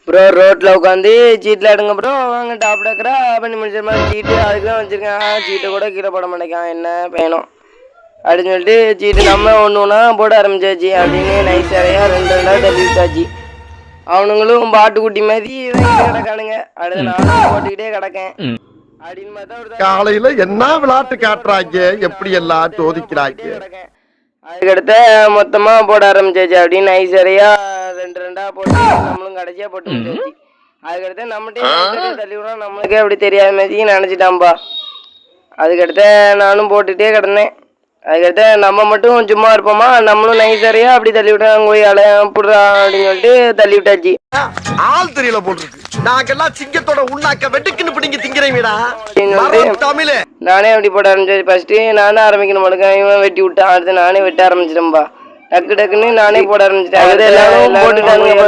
Bro ரோட்ல உட்காந்து சீட்டில் எடுங்க ப்ரோ வாங்க டாப் டக்கரா பண்ணி முடிச்ச மாதிரி சீட்டு அதுக்கு தான் வச்சுருக்கேன். சீட்டை கூட கீழே போட மாட்டேங்கான் என்ன வேணும் அப்படின்னு சொல்லிட்டு சீட்டு நம்ம ஒன்று ஒன்றா போட ஆரம்பிச்சாச்சு. அப்படின்னு நைஸாரையா 2 தள்ளி விட்டாச்சு. அவனுங்களும் பாட்டுக்குட்டி மாதிரி கிடக்கானுங்க. அடுத்து நானும் போட்டுக்கிட்டே கிடக்கேன். அப்படின்னு பார்த்தா காலையில என்ன விளையாட்டு காட்டுறாங்க, எப்படி எல்லாம் சோதிக்கிறாங்க. அதுக்கடுத்த மொத்தமா போட ஆரம்பிச்சாச்சு. அப்படின்னு நைஸரையா 2 போட்டு நம்மளும் கடைசியா போட்டு முடிச்சாச்சு. அதுக்கடுத்த நம்மகிட்டே தள்ளி விட நம்மளுக்கே அப்படி தெரியாத மாதிரி நினைச்சிட்டான்பா. அதுக்கடுத்த நானும் போட்டுட்டே கிடந்தேன். அதுக்கடுத்த நம்ம மட்டும் சும்மா இருப்போமா, நம்மளும் நைஸரையா அப்படி தள்ளி விட்டாங்க கோயால புடுறா அப்படின்னு சொல்லிட்டு தள்ளி விட்டாச்சு. ஆள் தெரியல போட்டுருக்கு. நாங்கெல்லாம் சிங்கத்தோட உண்ணாக்க வெட்டுக்குன்னு பிடிங்க திங்கிறீங்கடா தமிழ். நானே அப்படி போட ஆரம்பிச்சாச்சு. ஃபர்ஸ்ட் நானே ஆரம்பிக்கணும் மடுக்க இவன் வெட்டி விட்டான். அடுத்து நானே வெட்ட ஆரம்பிச்சிட்டேன்பா. டக்கு டக்குன்னு நானே போட ஆரம்பிச்சிட்டேன். எல்லாரும் போட்டுட்டானுங்க.